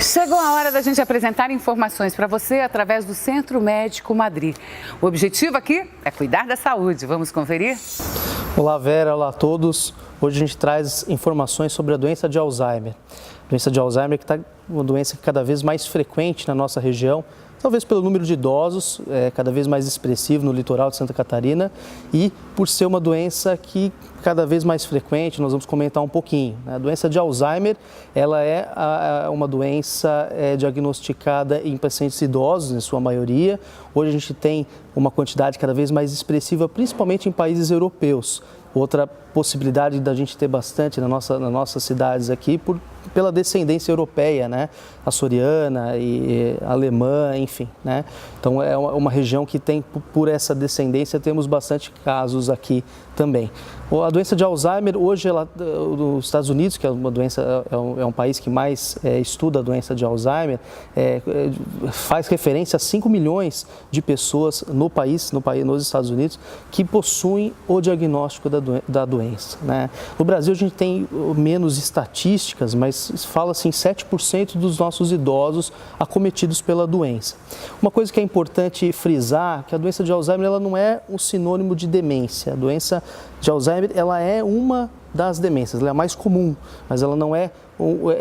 Chegou a hora da gente apresentar informações para você através do Centro Médico Madrid. O objetivo aqui é cuidar da saúde. Vamos conferir? Olá, Vera. Olá a todos. Hoje a gente traz informações sobre a doença de Alzheimer. A doença de Alzheimer que está uma doença cada vez mais frequente na nossa região, talvez pelo número de idosos, cada vez mais expressivo no litoral de Santa Catarina e por ser uma doença que cada vez mais frequente, nós vamos comentar um pouquinho. A doença de Alzheimer, ela é uma doença diagnosticada em pacientes idosos, em sua maioria. Hoje a gente tem uma quantidade cada vez mais expressiva, principalmente em países europeus. Outra possibilidade da gente ter bastante nas nossas cidades aqui, pela descendência europeia, né? Açoriana e alemã, enfim, né? Então é uma região que tem, por essa descendência, temos bastante casos aqui também. A doença de Alzheimer, hoje, nos Estados Unidos, que é uma doença, é um país que mais estuda a doença de Alzheimer, faz referência a 5 milhões de pessoas nos Estados Unidos, que possuem o diagnóstico da doença, né? No Brasil, a gente tem menos estatísticas, mas fala-se em 7% dos nossos idosos acometidos pela doença. Uma coisa que é importante frisar, que a doença de Alzheimer ela não é um sinônimo de demência. A doença de Alzheimer ela é uma das demências, ela é a mais comum, mas ela não é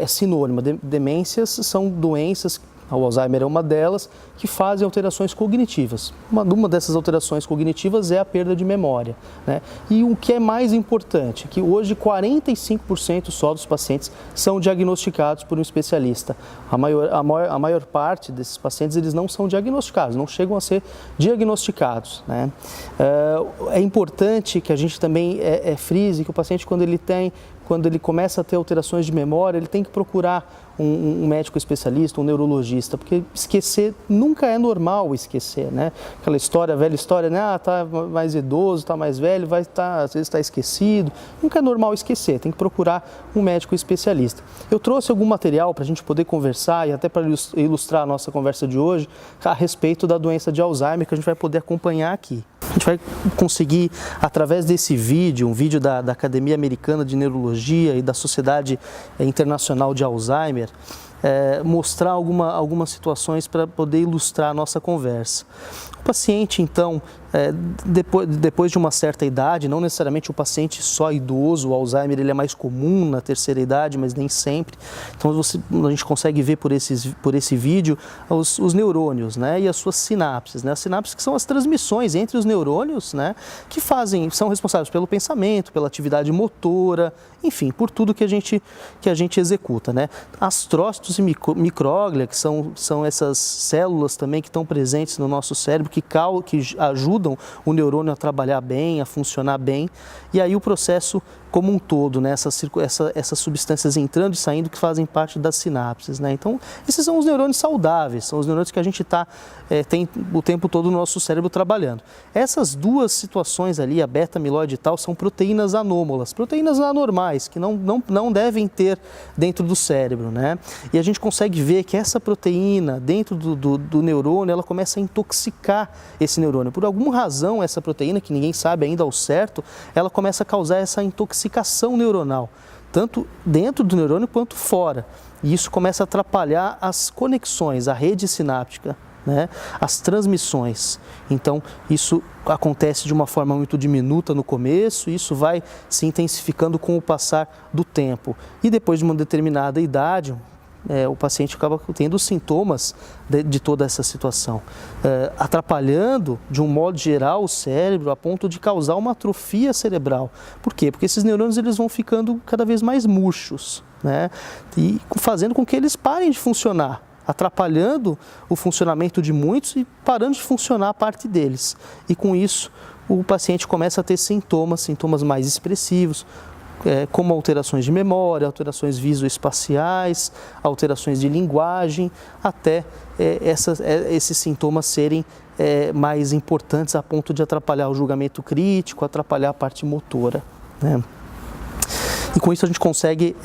sinônimo. Demências são doenças, o Alzheimer é uma delas, que fazem alterações cognitivas. Uma dessas alterações cognitivas é a perda de memória, né? E o que é mais importante, que hoje 45% só dos pacientes são diagnosticados por um especialista. A maior parte desses pacientes eles não são diagnosticados, não chegam a ser diagnosticados, né? É importante que a gente também frise que o paciente, quando ele começa a ter alterações de memória, ele tem que procurar um médico especialista, um neurologista, porque esquecer, nunca é normal esquecer, né? Aquela história, a velha história, né? Tá mais idoso, tá mais velho, às vezes está esquecido. Nunca é normal esquecer, tem que procurar um médico especialista. Eu trouxe algum material para a gente poder conversar e até para ilustrar a nossa conversa de hoje a respeito da doença de Alzheimer, que a gente vai poder acompanhar aqui. A gente vai conseguir, através desse vídeo, um vídeo da Academia Americana de Neurologia e da Sociedade Internacional de Alzheimer, mostrar algumas situações para poder ilustrar a nossa conversa. O paciente, então, depois de uma certa idade, não necessariamente o paciente só idoso, o Alzheimer ele é mais comum na terceira idade, mas nem sempre. Então a gente consegue ver por esse vídeo os neurônios, né, e as suas sinapses, né? As sinapses que são as transmissões entre os neurônios, né, que são responsáveis pelo pensamento, pela atividade motora, enfim, por tudo que a gente executa, né? Astrócitos e micróglia, que são essas células também que estão presentes no nosso cérebro, que ajudam o neurônio a trabalhar bem, a funcionar bem, e aí o processo como um todo, né? Essas substâncias entrando e saindo que fazem parte das sinapses, né? Então, esses são os neurônios saudáveis, são os neurônios que a gente tem o tempo todo no nosso cérebro trabalhando. Essas duas situações ali, a beta-amiloide e tal, são proteínas anômalas, proteínas anormais, que não devem ter dentro do cérebro, né? E a gente consegue ver que essa proteína dentro do neurônio, ela começa a intoxicar esse neurônio. Por alguma razão, essa proteína, que ninguém sabe ainda ao certo, ela começa a causar essa intoxicação neuronal, tanto dentro do neurônio quanto fora. E isso começa a atrapalhar as conexões, a rede sináptica, né? As transmissões. Então, isso acontece de uma forma muito diminuta no começo, e isso vai se intensificando com o passar do tempo. E depois de uma determinada idade, o paciente acaba tendo sintomas de toda essa situação, atrapalhando, de um modo geral, o cérebro a ponto de causar uma atrofia cerebral. Por quê? Porque esses neurônios eles vão ficando cada vez mais murchos, né? E fazendo com que eles parem de funcionar, atrapalhando o funcionamento de muitos e parando de funcionar a parte deles. E com isso, o paciente começa a ter sintomas mais expressivos, como alterações de memória, alterações visoespaciais, alterações de linguagem, até esses sintomas serem mais importantes a ponto de atrapalhar o julgamento crítico, atrapalhar a parte motora, né? E com isso a gente consegue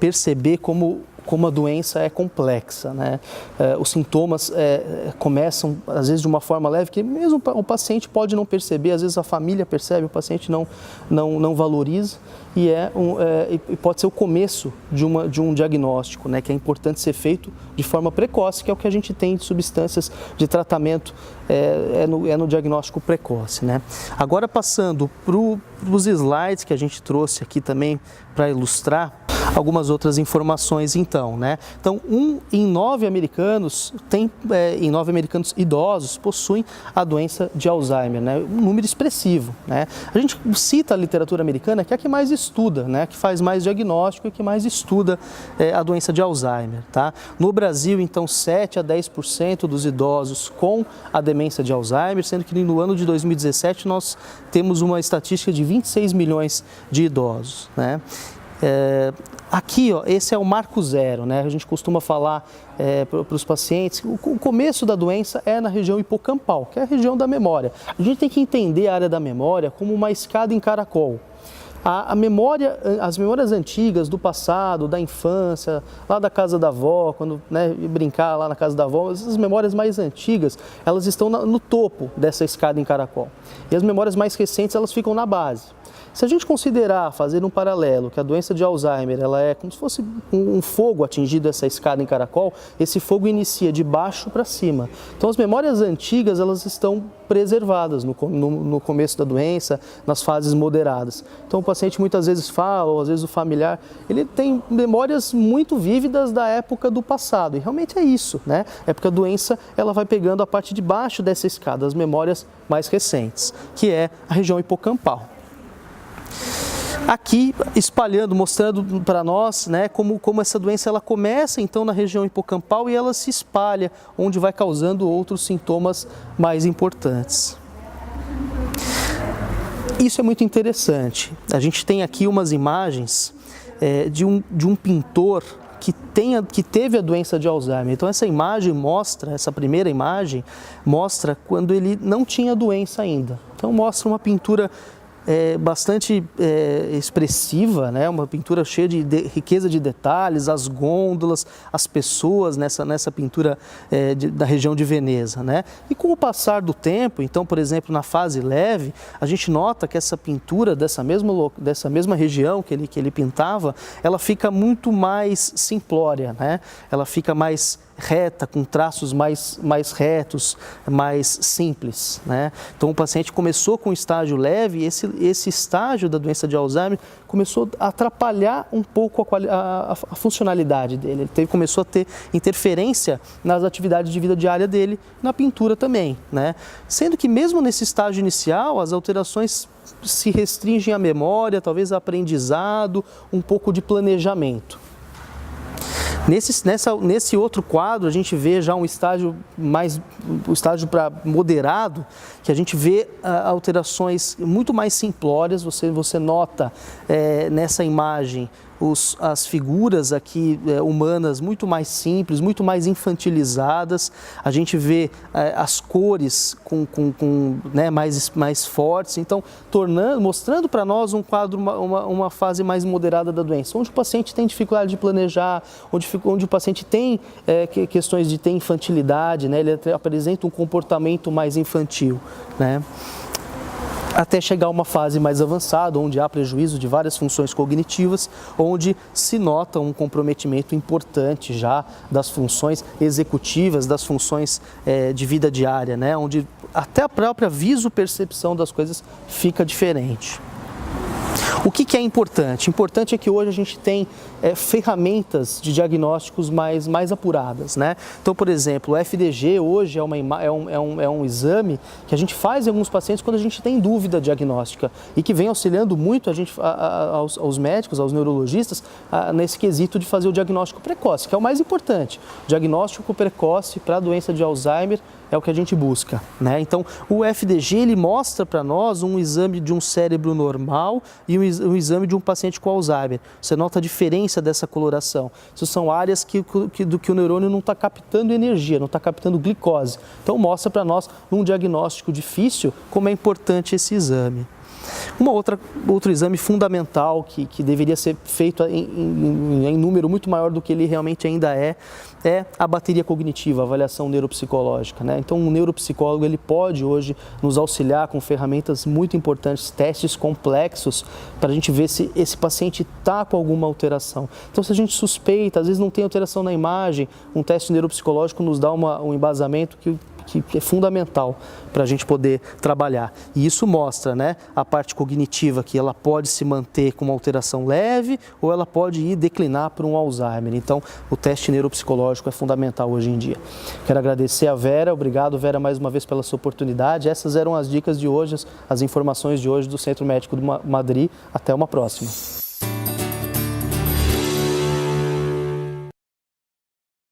perceber como como a doença é complexa, né? Os sintomas começam, às vezes, de uma forma leve, que mesmo o paciente pode não perceber, às vezes a família percebe, o paciente não valoriza, e pode ser o começo de um diagnóstico, né? Que é importante ser feito de forma precoce, que é o que a gente tem de substâncias de tratamento no diagnóstico precoce, né? Agora, passando para os slides que a gente trouxe aqui também para ilustrar algumas outras informações, então, né? Então, 1 em 9 americanos idosos possuem a doença de Alzheimer, né? Um número expressivo, né? A gente cita a literatura americana, que é a que mais estuda, né? Que faz mais diagnóstico e que mais estuda a doença de Alzheimer, tá? No Brasil, então, 7 a 10% dos idosos com a demência de Alzheimer, sendo que no ano de 2017 nós temos uma estatística de 26 milhões de idosos, né? Aqui, ó, esse é o marco zero, né? A gente costuma falar para os pacientes, o começo da doença é na região hipocampal, que é a região da memória. A gente tem que entender a área da memória como uma escada em caracol. As memórias antigas do passado, da infância, lá da casa da avó, quando brincar lá na casa da avó, essas memórias mais antigas, elas estão no topo dessa escada em caracol. E as memórias mais recentes, elas ficam na base. Se a gente considerar, fazer um paralelo, que a doença de Alzheimer ela é como se fosse um fogo atingido essa escada em caracol, esse fogo inicia de baixo para cima. Então as memórias antigas elas estão preservadas no começo da doença, nas fases moderadas. Então o paciente muitas vezes fala, ou às vezes o familiar, ele tem memórias muito vívidas da época do passado, e realmente é isso, né? É porque a doença ela vai pegando a parte de baixo dessa escada, as memórias mais recentes, que é a região hipocampal. Aqui espalhando, mostrando para nós, né, como essa doença ela começa então na região hipocampal e ela se espalha, onde vai causando outros sintomas mais importantes. Isso é muito interessante. A gente tem aqui umas imagens de um pintor que teve a doença de Alzheimer. Então essa primeira imagem mostra quando ele não tinha doença ainda. Então mostra uma pintura bastante expressiva, né? Uma pintura cheia de riqueza de detalhes, as gôndolas, as pessoas nessa pintura da região de Veneza, né? E com o passar do tempo, então, por exemplo, na fase leve, a gente nota que essa pintura dessa mesma região que ele pintava, ela fica muito mais simplória, né? Ela fica mais reta, com traços mais retos, mais simples, né? Então o paciente começou com um estágio leve e esse estágio da doença de Alzheimer começou a atrapalhar um pouco a funcionalidade dele. Ele começou a ter interferência nas atividades de vida diária dele, na pintura também, né? Sendo que mesmo nesse estágio inicial, as alterações se restringem à memória, talvez a aprendizado, um pouco de planejamento. Nesse outro quadro, a gente vê já um estágio para moderado, que a gente vê alterações muito mais simplórias. Você nota nessa imagem as figuras aqui humanas muito mais simples, muito mais infantilizadas. A gente vê as cores mais fortes, então mostrando para nós um quadro, uma fase mais moderada da doença, onde o paciente tem dificuldade de planejar, onde o paciente tem questões de ter infantilidade, né? Ele apresenta um comportamento mais infantil, né? Até chegar a uma fase mais avançada, onde há prejuízo de várias funções cognitivas, onde se nota um comprometimento importante já das funções executivas, das funções de vida diária, né? Onde até a própria visopercepção das coisas fica diferente. O que é importante? Importante é que hoje a gente tem ferramentas de diagnósticos mais apuradas, né? Então, por exemplo, o FDG hoje é um exame que a gente faz em alguns pacientes quando a gente tem dúvida diagnóstica e que vem auxiliando muito aos médicos, aos neurologistas, nesse quesito de fazer o diagnóstico precoce, que é o mais importante. O diagnóstico precoce para a doença de Alzheimer é o que a gente busca, né? Então, o FDG ele mostra para nós um exame de um cérebro normal e um exame de um paciente com Alzheimer. Você nota a diferença dessa coloração. Isso são áreas que o neurônio não está captando energia, não está captando glicose. Então, mostra para nós, num diagnóstico difícil, como é importante esse exame. Outro exame fundamental que deveria ser feito em número muito maior do que ele realmente ainda é a bateria cognitiva, a avaliação neuropsicológica, né? Então, um neuropsicólogo ele pode hoje nos auxiliar com ferramentas muito importantes, testes complexos, para a gente ver se esse paciente está com alguma alteração. Então, se a gente suspeita, às vezes não tem alteração na imagem, um teste neuropsicológico nos dá um embasamento que é fundamental para a gente poder trabalhar. E isso mostra, né, a parte cognitiva, que ela pode se manter com uma alteração leve ou ela pode ir declinar para um Alzheimer. Então, o teste neuropsicológico é fundamental hoje em dia. Quero agradecer a Vera, obrigado Vera mais uma vez pela sua oportunidade. Essas eram as dicas de hoje, as informações de hoje do Centro Médico do Madri. Até uma próxima.